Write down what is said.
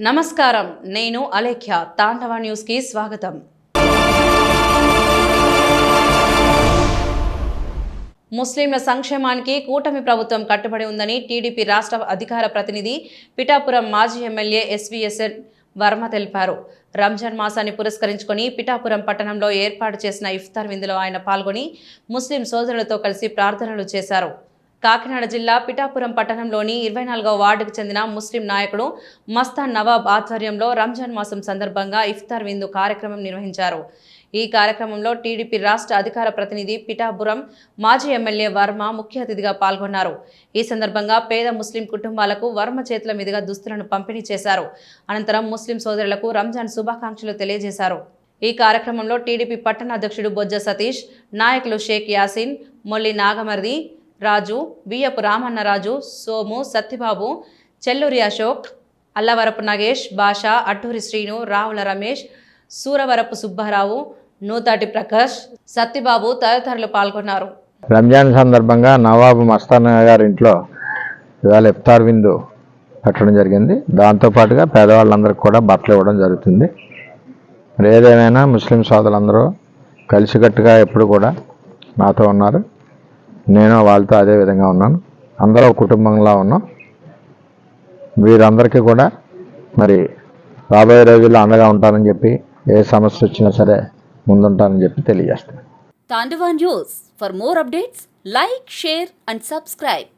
నమస్కారం, నేను అలేఖ్య. తాండవ న్యూస్ కి స్వాగతం. ముస్లింల సంక్షేమానికి కూటమి ప్రభుత్వం కట్టుబడి ఉందని టీడీపీ రాష్ట్ర అధికార ప్రతినిధి పిఠాపురం మాజీ ఎమ్మెల్యే ఎస్వీఎస్ఎన్ వర్మ తెలిపారు. రంజాన్ మాసాన్ని పురస్కరించుకొని పిఠాపురం పట్టణంలో ఏర్పాటు చేసిన ఇఫ్తార్ విందులో ఆయన పాల్గొని ముస్లిం సోదరులతో కలిసి ప్రార్థనలు చేశారు. కాకినాడ జిల్లా పిఠాపురం పట్టణంలోని 24వ వార్డుకు చెందిన ముస్లిం నాయకుడు మస్తాన్ నవాబ్ ఆధ్వర్యంలో రంజాన్ మాసం సందర్భంగా ఇఫ్తార్ విందు కార్యక్రమం నిర్వహించారు. ఈ కార్యక్రమంలో టీడీపీ రాష్ట్ర అధికార ప్రతినిధి పిఠాపురం మాజీ ఎమ్మెల్యే వర్మ ముఖ్య అతిథిగా పాల్గొన్నారు. ఈ సందర్భంగా పేద ముస్లిం కుటుంబాలకు వర్మ చేతుల మీదుగా దుస్తులను పంపిణీ చేశారు. అనంతరం ముస్లిం సోదరులకు రంజాన్ శుభాకాంక్షలు తెలియజేశారు. ఈ కార్యక్రమంలో టీడీపీ పట్టణ అధ్యక్షుడు బొజ్జ సతీష్, నాయకులు షేక్ యాసిన్, మొల్లి నాగమర్ది రాజు, బియ్యపు రామన్నరాజు, సోము, సత్యబాబు, చెల్లూరి అశోక్, అల్లవరపు నగేష్, బాషా, అట్టూరి శ్రీను, రావుల రమేష్, సూరవరపు సుబ్బారావు, నూతాటి ప్రకాష్, సత్యబాబు తదితరులు పాల్గొన్నారు. రంజాన్ సందర్భంగా నవాబు మస్తాన్ గారి ఇంట్లో ఇవాళ ఇఫ్తార్ విందు పెట్టడం జరిగింది. దాంతోపాటుగా పేదవాళ్ళందరికీ కూడా బట్టలు ఇవ్వడం జరుగుతుంది. మరి ఏదేమైనా ముస్లిం సోదరులందరూ కలిసికట్టుగా ఎప్పుడు కూడా నాతో ఉన్నారు. నేను వాళ్ళతో అదే విధంగా ఉన్నాను. అందరూ కుటుంబంలా ఉన్నాం. వీరందరికీ కూడా మరి రాబోయే రోజుల్లో అండగా ఉంటానని చెప్పి, ఏ సమస్య వచ్చినా సరే ముందుంటానని చెప్పి తెలియజేస్తాను. Tandava News. For more updates, like, share and subscribe.